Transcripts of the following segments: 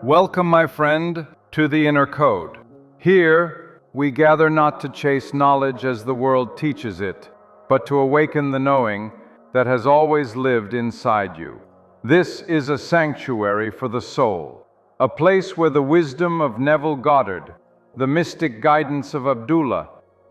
Welcome, my friend, to the Inner Code. Here, we gather not to chase knowledge as the world teaches it, but to awaken the knowing that has always lived inside you. This is a sanctuary for the soul, a place where the wisdom of Neville Goddard, the mystic guidance of Abdullah,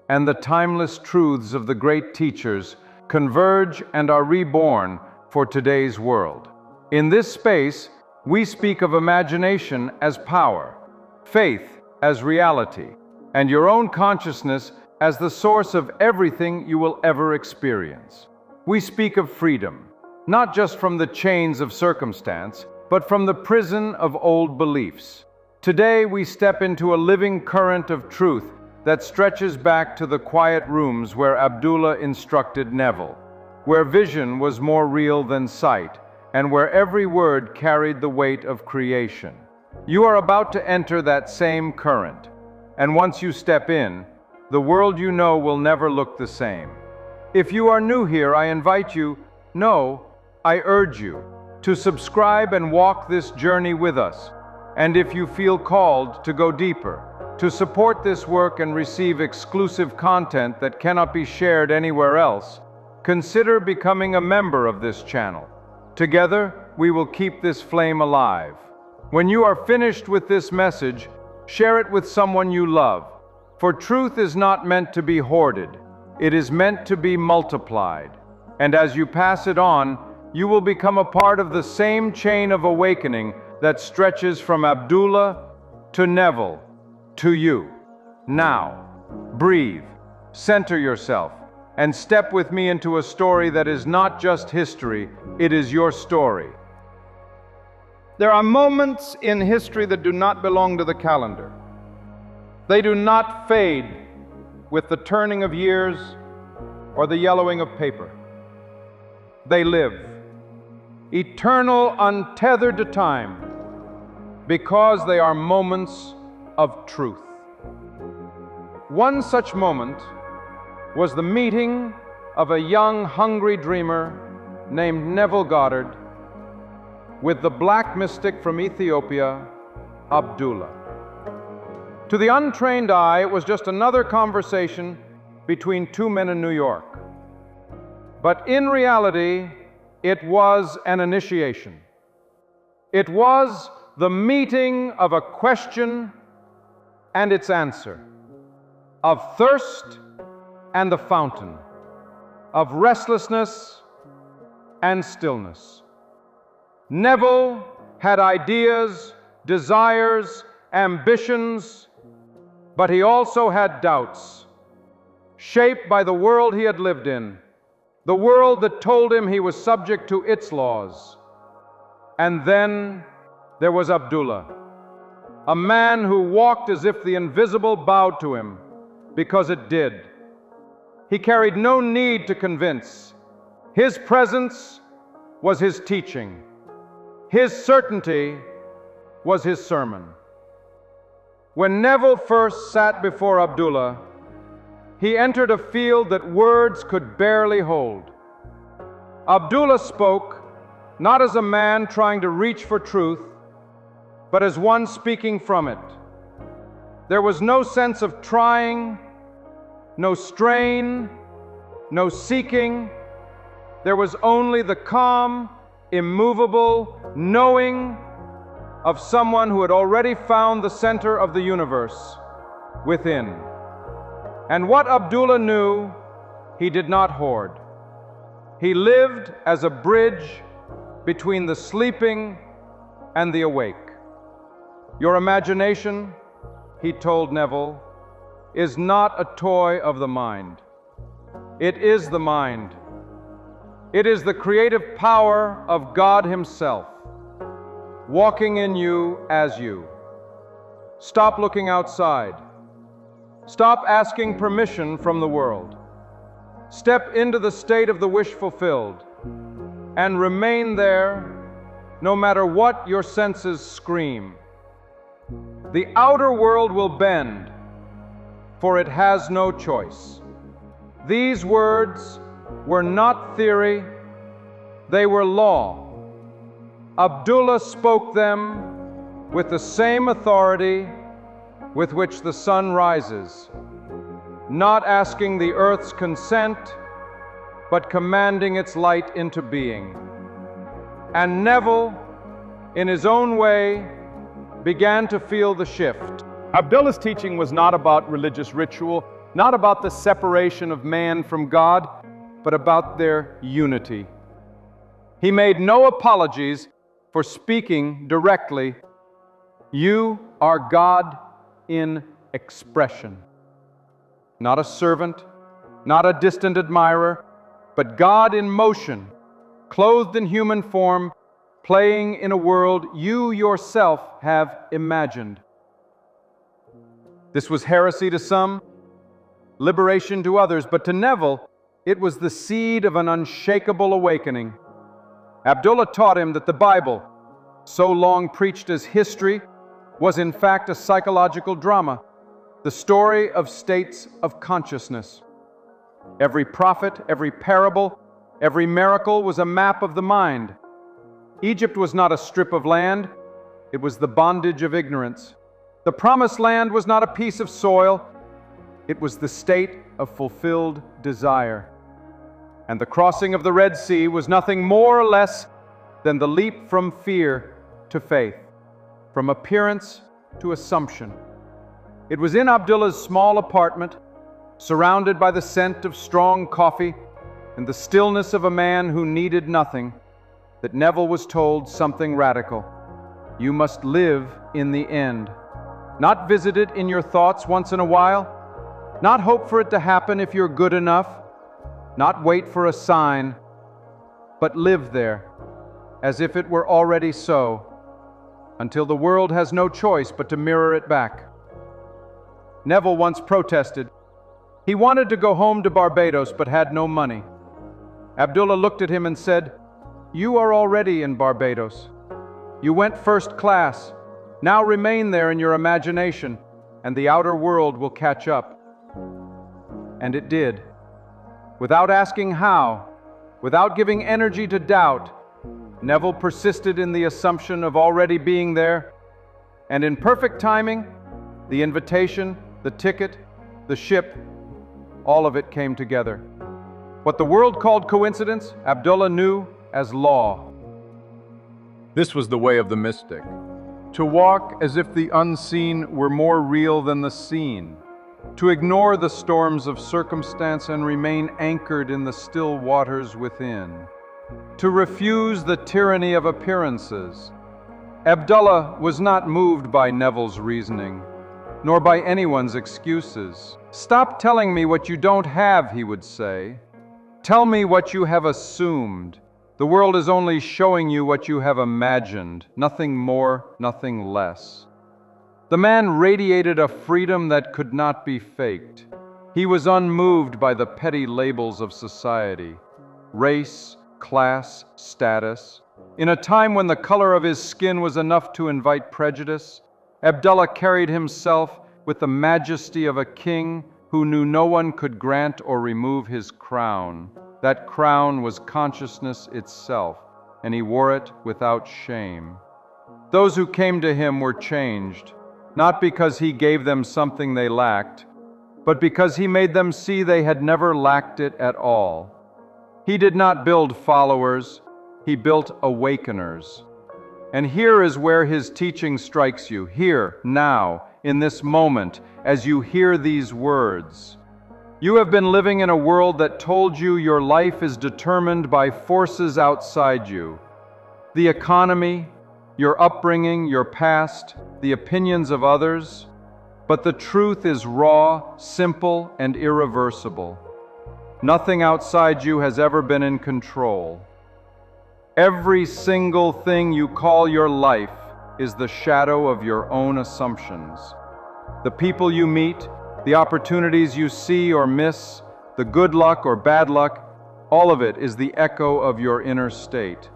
and the timeless truths of the great teachers converge and are reborn for today's world. In this space, we speak of imagination as power, faith as reality, and your own consciousness as the source of everything you will ever experience. We speak of freedom, not just from the chains of circumstance, but from the prison of old beliefs. Today we step into a living current of truth that stretches back to the quiet rooms where Abdullah instructed Neville, where vision was more real than sight, and where every word carried the weight of creation. You are about to enter that same current, and once you step in, the world you know will never look the same. If you are new here, I invite you, no, I urge you, to subscribe and walk this journey with us. And if you feel called to go deeper, to support this work and receive exclusive content that cannot be shared anywhere else, consider becoming a member of this channel. Together, we will keep this flame alive. When you are finished with this message, share it with someone you love. For truth is not meant to be hoarded. It is meant to be multiplied. And as you pass it on, you will become a part of the same chain of awakening that stretches from Abdullah to Neville to you. Now, breathe, center yourself, and step with me into a story that is not just history, it is your story. There are moments in history that do not belong to the calendar. They do not fade with the turning of years or the yellowing of paper. They live, eternal, untethered to time, because they are moments of truth. One such moment was the meeting of a young, hungry dreamer named Neville Goddard with the black mystic from Ethiopia, Abdullah. To the untrained eye, it was just another conversation between two men in New York. But in reality, it was an initiation. It was the meeting of a question and its answer, of thirst and the fountain, of restlessness and stillness. Neville had ideas, desires, ambitions, but he also had doubts, shaped by the world he had lived in, the world that told him he was subject to its laws. And then there was Abdullah, a man who walked as if the invisible bowed to him, because it did. He carried no need to convince. His presence was his teaching. His certainty was his sermon. When Neville first sat before Abdullah, he entered a field that words could barely hold. Abdullah spoke not as a man trying to reach for truth, but as one speaking from it. There was no sense of trying, no strain, no seeking. There was only the calm, immovable knowing of someone who had already found the center of the universe within. And what Abdullah knew, he did not hoard. He lived as a bridge between the sleeping and the awake. Your imagination, he told Neville, is not a toy of the mind. It is the mind. It is the creative power of God Himself, walking in you as you. Stop looking outside. Stop asking permission from the world. Step into the state of the wish fulfilled and remain there no matter what your senses scream. The outer world will bend, for it has no choice. These words were not theory, they were law. Abdullah spoke them with the same authority with which the sun rises, not asking the earth's consent, but commanding its light into being. And Neville, in his own way, began to feel the shift. Abdullah's teaching was not about religious ritual, not about the separation of man from God, but about their unity. He made no apologies for speaking directly. You are God in expression. Not a servant, not a distant admirer, but God in motion, clothed in human form, playing in a world you yourself have imagined. This was heresy to some, liberation to others, but to Neville, it was the seed of an unshakable awakening. Abdullah taught him that the Bible, so long preached as history, was in fact a psychological drama, the story of states of consciousness. Every prophet, every parable, every miracle was a map of the mind. Egypt was not a strip of land, it was the bondage of ignorance. The promised land was not a piece of soil, it was the state of fulfilled desire. And the crossing of the Red Sea was nothing more or less than the leap from fear to faith, from appearance to assumption. It was in Abdullah's small apartment, surrounded by the scent of strong coffee and the stillness of a man who needed nothing, that Neville was told something radical. You must live in the end. Not visit it in your thoughts once in a while, not hope for it to happen if you're good enough, not wait for a sign, but live there as if it were already so, until the world has no choice but to mirror it back. Neville once protested. He wanted to go home to Barbados but had no money. Abdullah looked at him and said, "You are already in Barbados. You went first class. Now remain there in your imagination, and the outer world will catch up." And it did. Without asking how, without giving energy to doubt, Neville persisted in the assumption of already being there, and in perfect timing, the invitation, the ticket, the ship, all of it came together. What the world called coincidence, Abdullah knew as law. This was the way of the mystic, to walk as if the unseen were more real than the seen, to ignore the storms of circumstance and remain anchored in the still waters within, to refuse the tyranny of appearances. Abdullah was not moved by Neville's reasoning, nor by anyone's excuses. "Stop telling me what you don't have," he would say. "Tell me what you have assumed. The world is only showing you what you have imagined, nothing more, nothing less." The man radiated a freedom that could not be faked. He was unmoved by the petty labels of society, race, class, status. In a time when the color of his skin was enough to invite prejudice, Abdullah carried himself with the majesty of a king who knew no one could grant or remove his crown. That crown was consciousness itself, and he wore it without shame. Those who came to him were changed, not because he gave them something they lacked, but because he made them see they had never lacked it at all. He did not build followers, he built awakeners. And here is where his teaching strikes you, here, now, in this moment, as you hear these words. You have been living in a world that told you your life is determined by forces outside you. The economy, your upbringing, your past, the opinions of others. But the truth is raw, simple, and irreversible. Nothing outside you has ever been in control. Every single thing you call your life is the shadow of your own assumptions. The people you meet, the opportunities you see or miss, the good luck or bad luck, all of it is the echo of your inner state.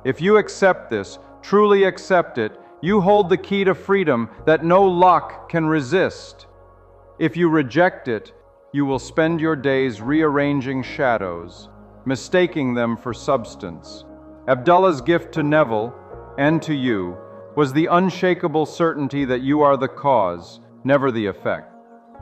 If you accept this, truly accept it, you hold the key to freedom that no lock can resist. If you reject it, you will spend your days rearranging shadows, mistaking them for substance. Abdullah's gift to Neville and to you was the unshakable certainty that you are the cause, never the effect.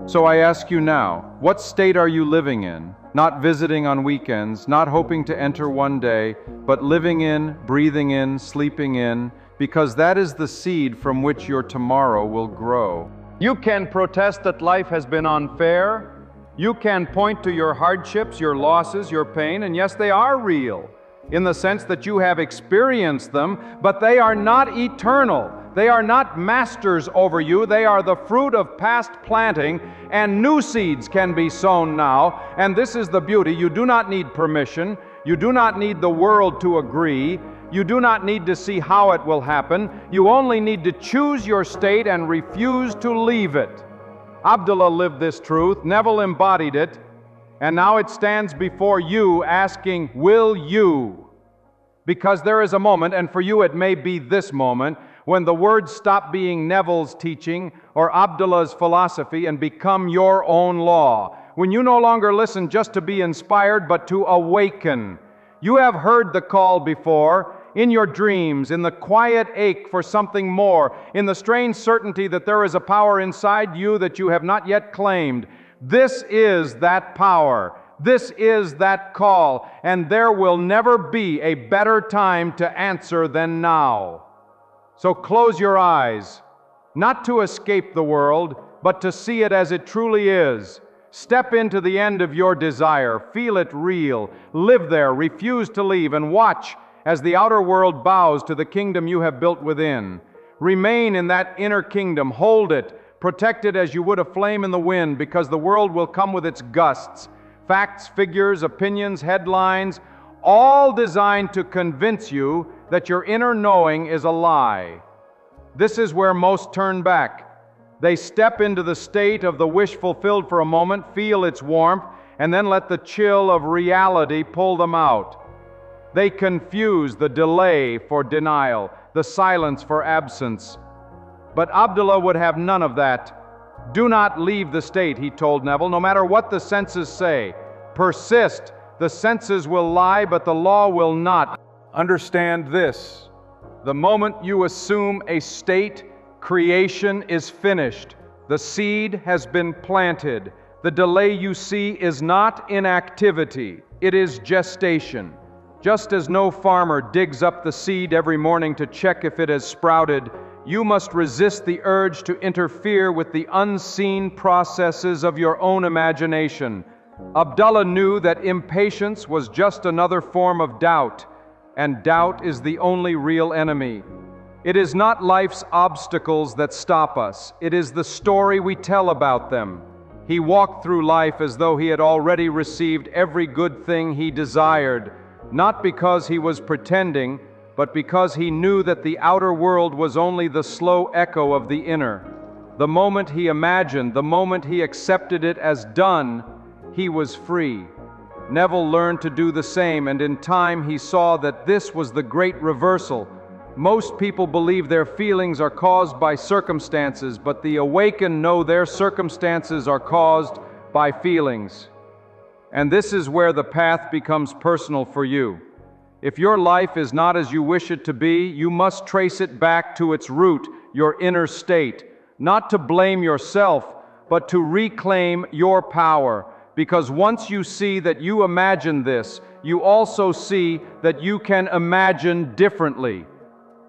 So I ask you now, what state are you living in? Not visiting on weekends, not hoping to enter one day, but living in, breathing in, sleeping in, because that is the seed from which your tomorrow will grow. You can protest that life has been unfair. You can point to your hardships, your losses, your pain, and yes, they are real, in the sense that you have experienced them, but they are not eternal. They are not masters over you. They are the fruit of past planting, and new seeds can be sown now. And this is the beauty. You do not need permission. You do not need the world to agree. You do not need to see how it will happen. You only need to choose your state and refuse to leave it. Abdullah lived this truth. Neville embodied it. And now it stands before you asking, will you? Because there is a moment, and for you it may be this moment, when the words stop being Neville's teaching or Abdullah's philosophy and become your own law. When you no longer listen just to be inspired, but to awaken. You have heard the call before, in your dreams, in the quiet ache for something more, in the strange certainty that there is a power inside you that you have not yet claimed. This is that power. This is that call, and there will never be a better time to answer than now. So close your eyes, not to escape the world, but to see it as it truly is. Step into the end of your desire, feel it real, live there, refuse to leave, and watch as the outer world bows to the kingdom you have built within. Remain in that inner kingdom, hold it, protect it as you would a flame in the wind, because the world will come with its gusts. Facts, figures, opinions, headlines, all designed to convince you that your inner knowing is a lie. This is where most turn back. They step into the state of the wish fulfilled for a moment, feel its warmth, and then let the chill of reality pull them out. They confuse the delay for denial, the silence for absence. But Abdullah would have none of that. Do not leave the state, he told Neville, no matter what the senses say. Persist. The senses will lie, but the law will not. Understand this. The moment you assume a state, creation is finished. The seed has been planted. The delay you see is not inactivity. It is gestation. Just as no farmer digs up the seed every morning to check if it has sprouted, you must resist the urge to interfere with the unseen processes of your own imagination. Abdullah knew that impatience was just another form of doubt, and doubt is the only real enemy. It is not life's obstacles that stop us. It is the story we tell about them. He walked through life as though he had already received every good thing he desired, not because he was pretending, but because he knew that the outer world was only the slow echo of the inner. The moment he imagined, the moment he accepted it as done, he was free. Neville learned to do the same, and in time he saw that this was the great reversal. Most people believe their feelings are caused by circumstances, but the awakened know their circumstances are caused by feelings. And this is where the path becomes personal for you. If your life is not as you wish it to be, you must trace it back to its root, your inner state, not to blame yourself, but to reclaim your power. Because once you see that you imagine this, you also see that you can imagine differently.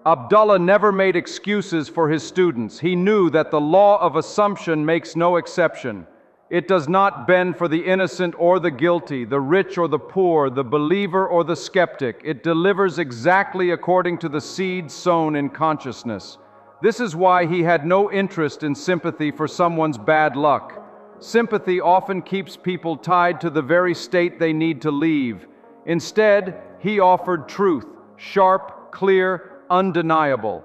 Abdullah never made excuses for his students. He knew that the law of assumption makes no exception. It does not bend for the innocent or the guilty, the rich or the poor, the believer or the skeptic. It delivers exactly according to the seed sown in consciousness. This is why he had no interest in sympathy for someone's bad luck. Sympathy often keeps people tied to the very state they need to leave. Instead, he offered truth, sharp, clear, undeniable.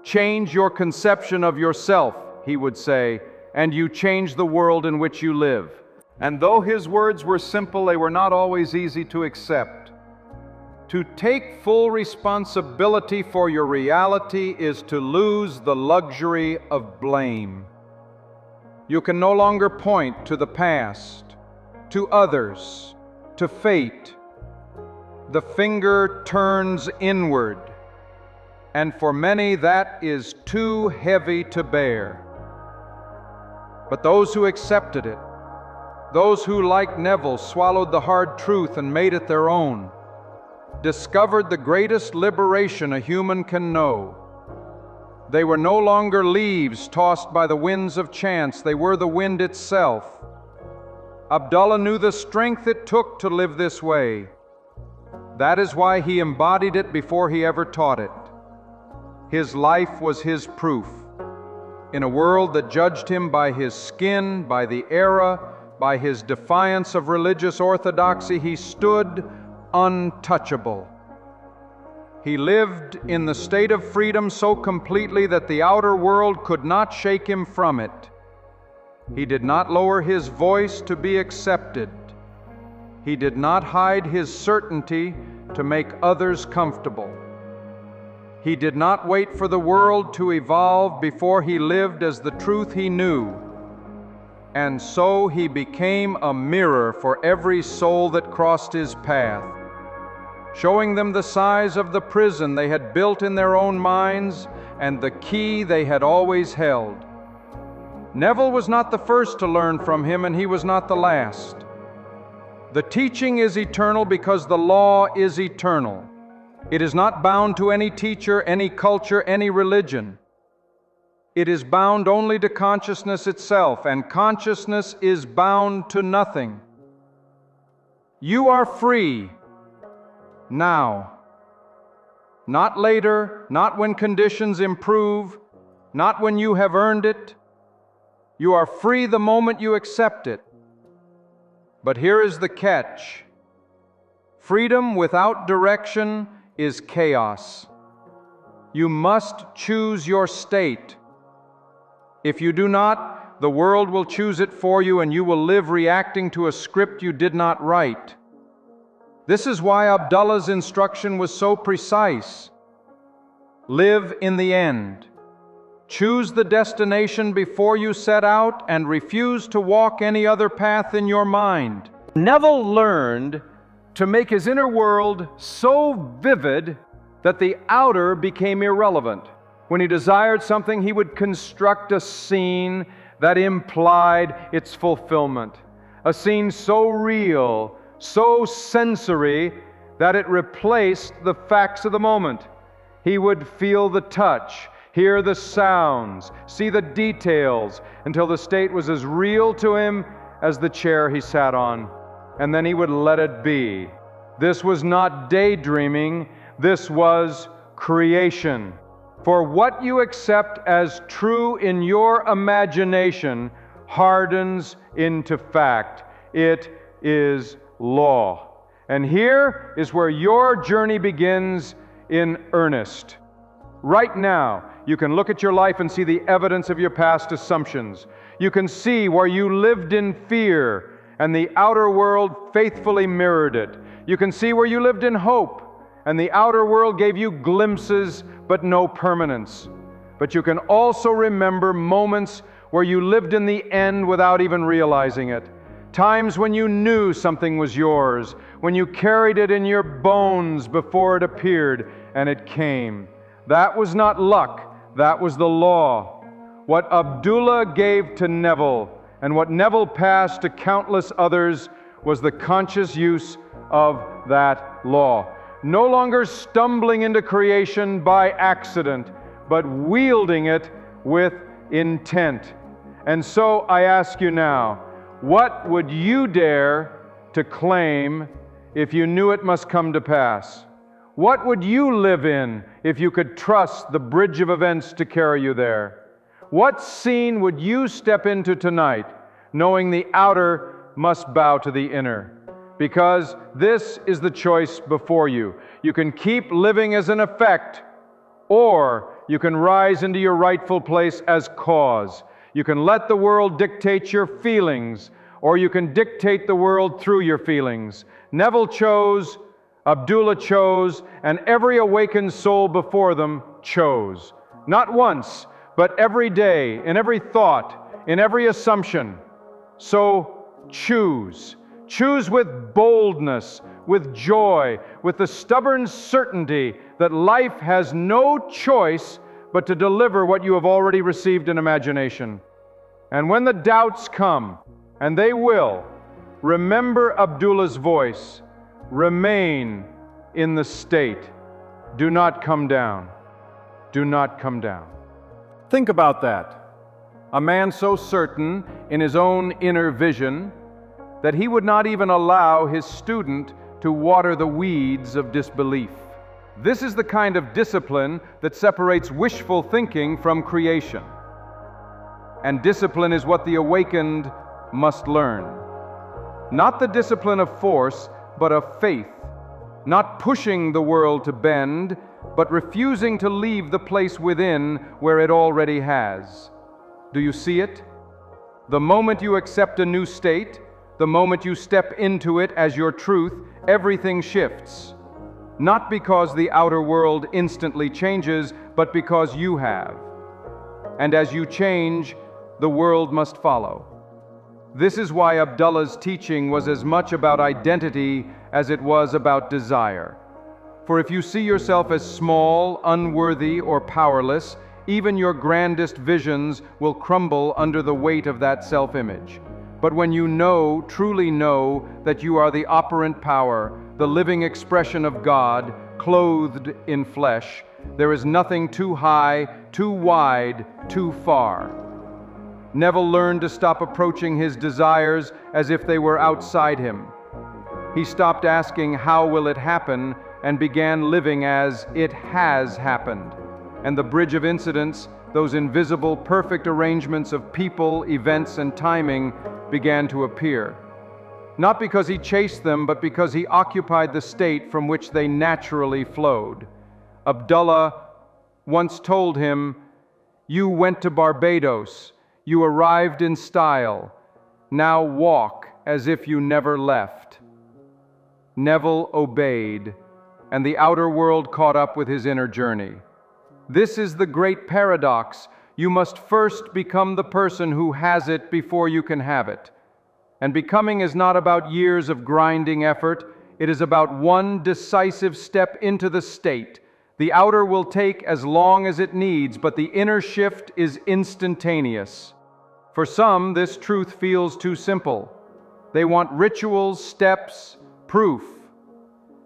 Change your conception of yourself, he would say, and you change the world in which you live. And though his words were simple, they were not always easy to accept. To take full responsibility for your reality is to lose the luxury of blame. You can no longer point to the past, to others, to fate. The finger turns inward. and for many that is too heavy to bear. But those who accepted it, those who, like Neville, swallowed the hard truth and made it their own, discovered the greatest liberation a human can know. They were no longer leaves tossed by the winds of chance, they were the wind itself. Abdullah knew the strength it took to live this way. That is why he embodied it before he ever taught it. His life was his proof. In a world that judged him by his skin, by the era, by his defiance of religious orthodoxy, he stood untouchable. He lived in the state of freedom so completely that the outer world could not shake him from it. He did not lower his voice to be accepted. He did not hide his certainty to make others comfortable. He did not wait for the world to evolve before he lived as the truth he knew. And so he became a mirror for every soul that crossed his path, showing them the size of the prison they had built in their own minds and the key they had always held. Neville was not the first to learn from him, and he was not the last. The teaching is eternal because the law is eternal. It is not bound to any teacher, any culture, any religion. It is bound only to consciousness itself, and consciousness is bound to nothing. You are free now. Not later, not when conditions improve, not when you have earned it. You are free the moment you accept it. But here is the catch. Freedom without direction is chaos. You must choose your state. If you do not, the world will choose it for you, and you will live reacting to a script you did not write. This is why Abdullah's instruction was so precise. Live in the end. Choose the destination before you set out, and refuse to walk any other path in your mind. Neville learned to make his inner world so vivid that the outer became irrelevant. When he desired something, he would construct a scene that implied its fulfillment. A scene so real, so sensory, that it replaced the facts of the moment. He would feel the touch, hear the sounds, see the details, until the state was as real to him as the chair he sat on. And then he would let it be. This was not daydreaming, this was creation. For what you accept as true in your imagination hardens into fact. It is law. And here is where your journey begins in earnest. Right now, you can look at your life and see the evidence of your past assumptions. You can see where you lived in fear, and the outer world faithfully mirrored it. You can see where you lived in hope, and the outer world gave you glimpses but no permanence. But you can also remember moments where you lived in the end without even realizing it. Times when you knew something was yours, when you carried it in your bones before it appeared and it came. That was not luck, that was the law. What Abdullah gave to Neville and what Neville passed to countless others was the conscious use of that law. No longer stumbling into creation by accident, but wielding it with intent. And so I ask you now, what would you dare to claim if you knew it must come to pass? What would you live in if you could trust the bridge of events to carry you there? What scene would you step into tonight, knowing the outer must bow to the inner? Because this is the choice before you. You can keep living as an effect, or you can rise into your rightful place as cause. You can let the world dictate your feelings, or you can dictate the world through your feelings. Neville chose, Abdullah chose, and every awakened soul before them chose. Not once, but every day, in every thought, in every assumption. So choose. Choose with boldness, with joy, with the stubborn certainty that life has no choice but to deliver what you have already received in imagination. And when the doubts come, and they will, remember Abdullah's voice. Remain in the state. Do not come down. Do not come down. Think about that. A man so certain in his own inner vision that he would not even allow his student to water the weeds of disbelief. This is the kind of discipline that separates wishful thinking from creation. And discipline is what the awakened must learn. Not the discipline of force, but of faith. Not pushing the world to bend, but refusing to leave the place within where it already has. Do you see it? The moment you accept a new state, the moment you step into it as your truth, everything shifts. Not because the outer world instantly changes, but because you have. And as you change, the world must follow. This is why Abdullah's teaching was as much about identity as it was about desire. For if you see yourself as small, unworthy, or powerless, even your grandest visions will crumble under the weight of that self-image. But when you know, truly know, that you are the operant power, the living expression of God, clothed in flesh, there is nothing too high, too wide, too far. Neville learned to stop approaching his desires as if they were outside him. He stopped asking, "How will it happen?" and began living as it has happened. And the bridge of incidents, those invisible, perfect arrangements of people, events, and timing, began to appear. Not because he chased them, but because he occupied the state from which they naturally flowed. Abdullah once told him, "You went to Barbados. You arrived in style. Now walk as if you never left." Neville obeyed, and the outer world caught up with his inner journey. This is the great paradox. You must first become the person who has it before you can have it. And becoming is not about years of grinding effort. It is about one decisive step into the state. The outer will take as long as it needs, but the inner shift is instantaneous. For some, this truth feels too simple. They want rituals, steps, proof.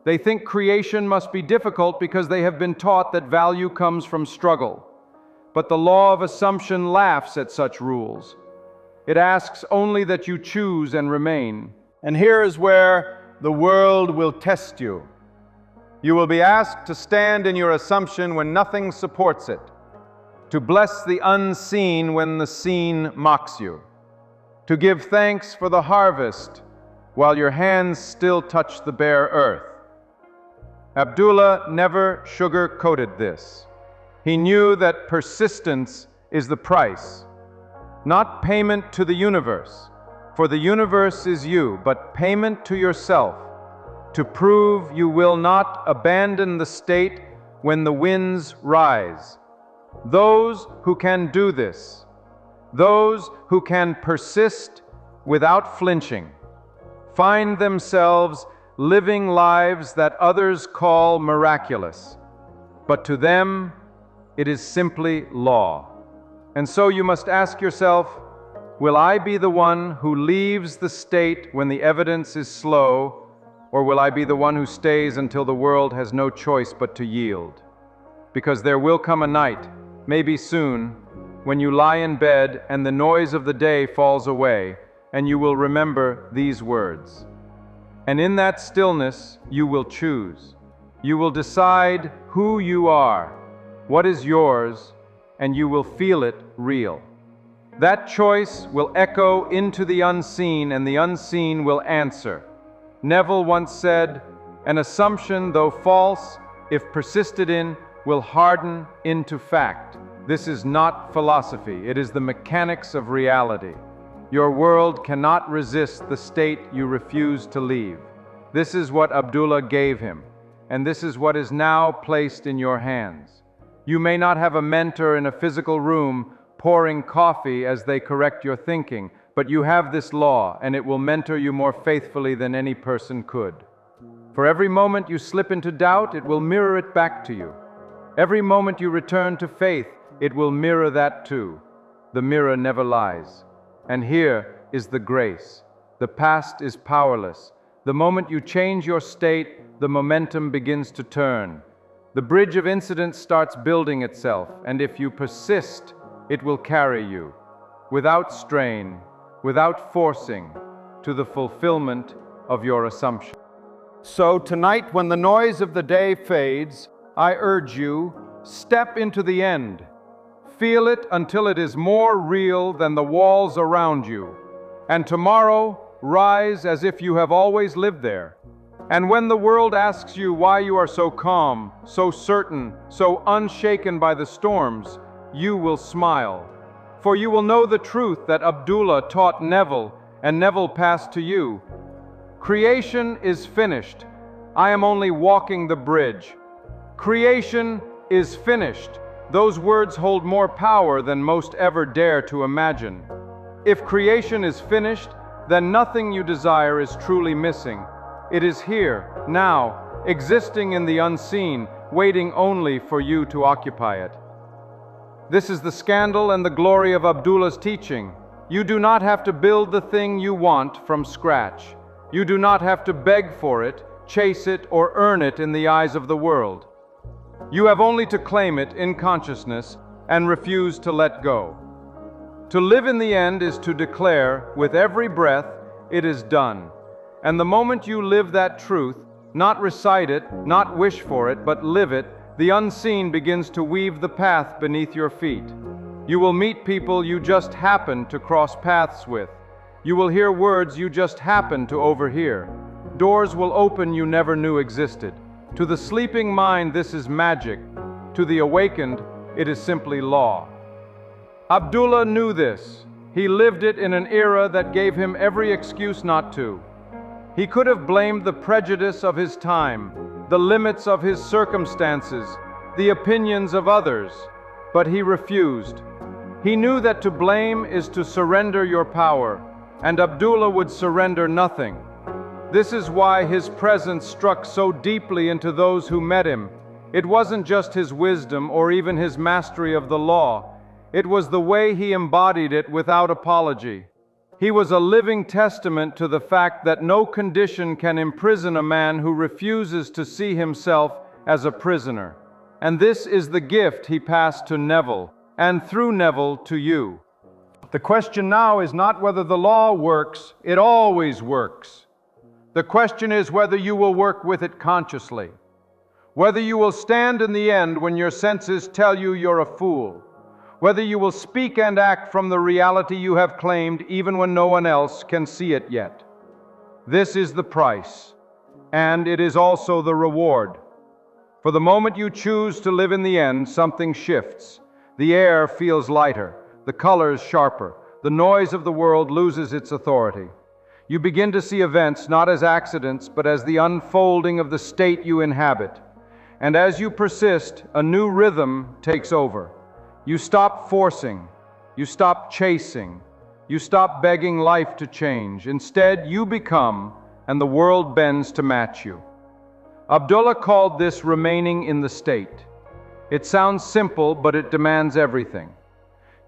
They think creation must be difficult because they have been taught that value comes from struggle. But the law of assumption laughs at such rules. It asks only that you choose and remain. And here is where the world will test you. You will be asked to stand in your assumption when nothing supports it, to bless the unseen when the seen mocks you, to give thanks for the harvest while your hands still touch the bare earth. Abdullah never sugar-coated this. He knew that persistence is the price, not payment to the universe, for the universe is you, but payment to yourself, to prove you will not abandon the state when the winds rise. Those who can do this, those who can persist without flinching, find themselves living lives that others call miraculous, but to them it is simply law. And so you must ask yourself, will I be the one who leaves the state when the evidence is slow, or will I be the one who stays until the world has no choice but to yield? Because there will come a night, maybe soon, when you lie in bed and the noise of the day falls away, and you will remember these words. And in that stillness, you will choose. You will decide who you are, what is yours, and you will feel it real. That choice will echo into the unseen, and the unseen will answer. Neville once said, "An assumption, though false, if persisted in, will harden into fact." This is not philosophy. It is the mechanics of reality. Your world cannot resist the state you refuse to leave. This is what Abdullah gave him, and this is what is now placed in your hands. You may not have a mentor in a physical room pouring coffee as they correct your thinking, but you have this law, and it will mentor you more faithfully than any person could. For every moment you slip into doubt, it will mirror it back to you. Every moment you return to faith, it will mirror that too. The mirror never lies. And here is the grace. The past is powerless. The moment you change your state, the momentum begins to turn. The bridge of incidents starts building itself, and if you persist, it will carry you, without strain, without forcing, to the fulfillment of your assumption. So tonight, when the noise of the day fades, I urge you, step into the end. Feel it until it is more real than the walls around you. And tomorrow, rise as if you have always lived there. And when the world asks you why you are so calm, so certain, so unshaken by the storms, you will smile. For you will know the truth that Abdullah taught Neville, and Neville passed to you. Creation is finished. I am only walking the bridge. Creation is finished. Those words hold more power than most ever dare to imagine. If creation is finished, then nothing you desire is truly missing. It is here, now, existing in the unseen, waiting only for you to occupy it. This is the scandal and the glory of Abdullah's teaching. You do not have to build the thing you want from scratch. You do not have to beg for it, chase it, or earn it in the eyes of the world. You have only to claim it in consciousness and refuse to let go. To live in the end is to declare, with every breath, it is done. And the moment you live that truth, not recite it, not wish for it, but live it, the unseen begins to weave the path beneath your feet. You will meet people you just happen to cross paths with. You will hear words you just happen to overhear. Doors will open you never knew existed. To the sleeping mind, this is magic. To the awakened, it is simply law. Abdullah knew this. He lived it in an era that gave him every excuse not to. He could have blamed the prejudice of his time, the limits of his circumstances, the opinions of others, but he refused. He knew that to blame is to surrender your power, and Abdullah would surrender nothing. This is why his presence struck so deeply into those who met him. It wasn't just his wisdom or even his mastery of the law. It was the way he embodied it without apology. He was a living testament to the fact that no condition can imprison a man who refuses to see himself as a prisoner. And this is the gift he passed to Neville, and through Neville to you. The question now is not whether the law works, it always works. The question is whether you will work with it consciously. Whether you will stand in the end when your senses tell you you're a fool. Whether you will speak and act from the reality you have claimed even when no one else can see it yet. This is the price, and it is also the reward. For the moment you choose to live in the end, something shifts. The air feels lighter, the colors sharper, the noise of the world loses its authority. You begin to see events not as accidents, but as the unfolding of the state you inhabit. And as you persist, a new rhythm takes over. You stop forcing, you stop chasing, you stop begging life to change. Instead, you become, and the world bends to match you. Abdullah called this remaining in the state. It sounds simple, but it demands everything.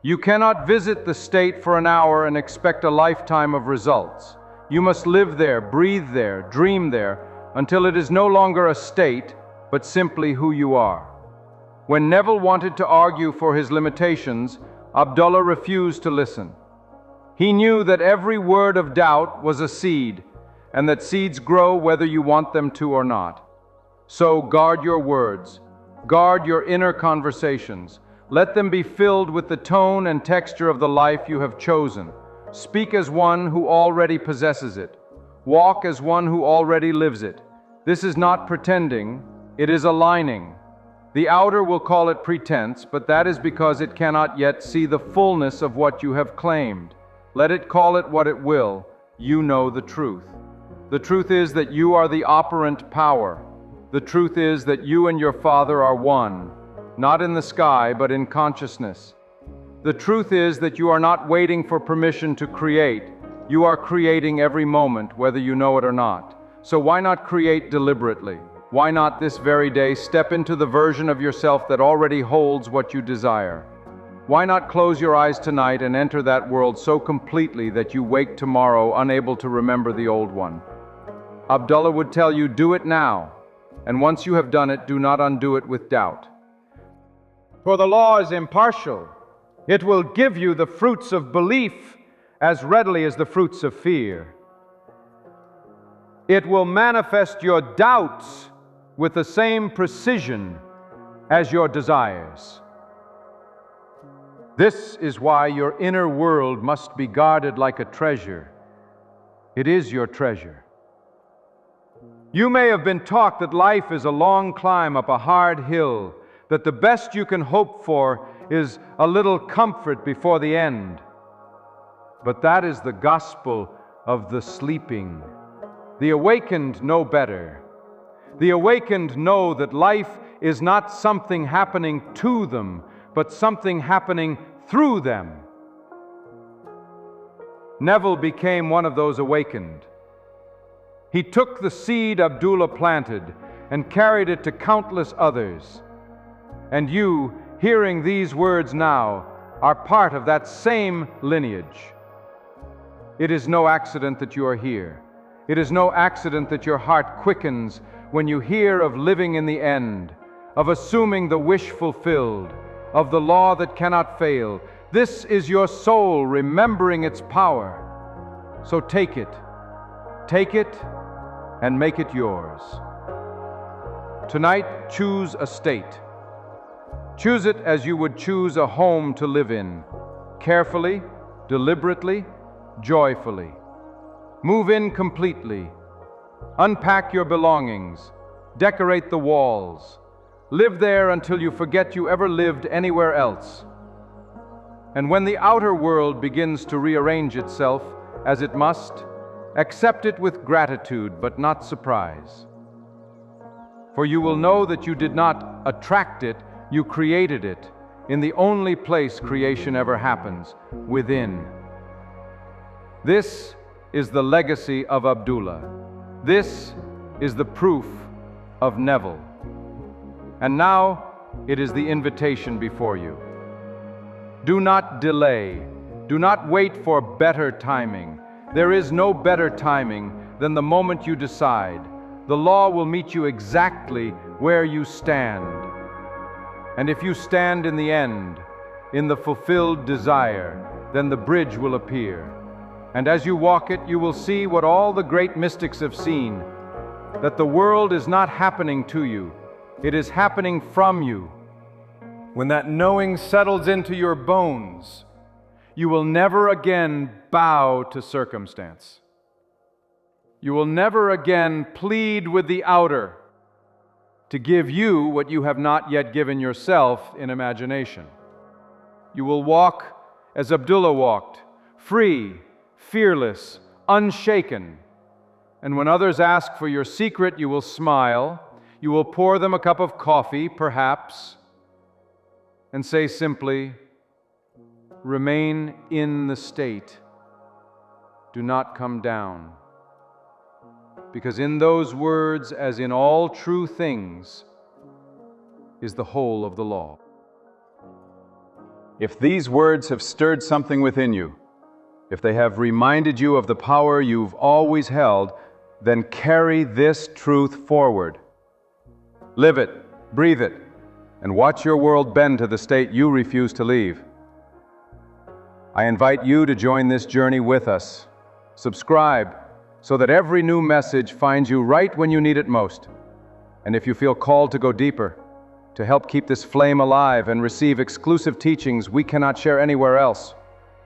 You cannot visit the state for an hour and expect a lifetime of results. You must live there, breathe there, dream there, until it is no longer a state, but simply who you are. When Neville wanted to argue for his limitations, Abdullah refused to listen. He knew that every word of doubt was a seed, and that seeds grow whether you want them to or not. So guard your words, guard your inner conversations. Let them be filled with the tone and texture of the life you have chosen. Speak as one who already possesses it. Walk as one who already lives it. This is not pretending, it is aligning. The outer will call it pretense, but that is because it cannot yet see the fullness of what you have claimed. Let it call it what it will, you know the truth. The truth is that you are the operant power. The truth is that you and your Father are one, not in the sky, but in consciousness. The truth is that you are not waiting for permission to create. You are creating every moment, whether you know it or not. So why not create deliberately? Why not this very day step into the version of yourself that already holds what you desire? Why not close your eyes tonight and enter that world so completely that you wake tomorrow unable to remember the old one? Abdullah would tell you, do it now, and once you have done it, do not undo it with doubt. For the law is impartial. It will give you the fruits of belief as readily as the fruits of fear. It will manifest your doubts with the same precision as your desires. This is why your inner world must be guarded like a treasure. It is your treasure. You may have been taught that life is a long climb up a hard hill, that the best you can hope for is a little comfort before the end. But that is the gospel of the sleeping. The awakened know better. The awakened know that life is not something happening to them, but something happening through them. Neville became one of those awakened. He took the seed Abdullah planted and carried it to countless others. And you, hearing these words now, are part of that same lineage. It is no accident that you are here. It is no accident that your heart quickens when you hear of living in the end, of assuming the wish fulfilled, of the law that cannot fail. This is your soul remembering its power. So take it, and make it yours. Tonight, choose a state. Choose it as you would choose a home to live in, carefully, deliberately, joyfully. Move in completely. Unpack your belongings. Decorate the walls. Live there until you forget you ever lived anywhere else. And when the outer world begins to rearrange itself, as it must, accept it with gratitude but not surprise. For you will know that you did not attract it, you created it, in the only place creation ever happens, within. This is the legacy of Abdullah. This is the proof of Neville. And now it is the invitation before you. Do not delay. Do not wait for better timing. There is no better timing than the moment you decide. The law will meet you exactly where you stand. And if you stand in the end, in the fulfilled desire, then the bridge will appear. And as you walk it, you will see what all the great mystics have seen, that the world is not happening to you, it is happening from you. When that knowing settles into your bones, you will never again bow to circumstance. You will never again plead with the outer to give you what you have not yet given yourself in imagination. You will walk as Abdullah walked, free, fearless, unshaken. And when others ask for your secret, you will smile. You will pour them a cup of coffee, perhaps, and say simply, remain in the state. Do not come down. Because in those words, as in all true things, is the whole of the law. If these words have stirred something within you, if they have reminded you of the power you've always held, then carry this truth forward. Live it, breathe it, and watch your world bend to the state you refuse to leave. I invite you to join this journey with us. Subscribe so that every new message finds you right when you need it most. And if you feel called to go deeper, to help keep this flame alive and receive exclusive teachings we cannot share anywhere else,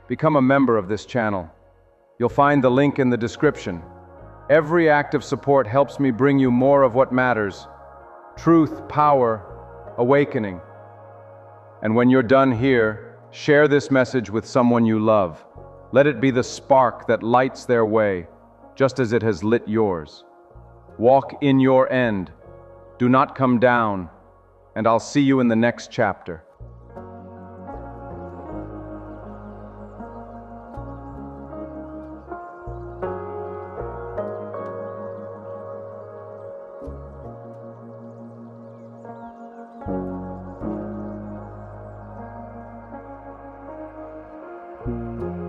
become a member of this channel. You'll find the link in the description. Every act of support helps me bring you more of what matters: truth, power, awakening. And when you're done here, share this message with someone you love. Let it be the spark that lights their way, just as it has lit yours. Walk in your end. Do not come down. And I'll see you in the next chapter. you.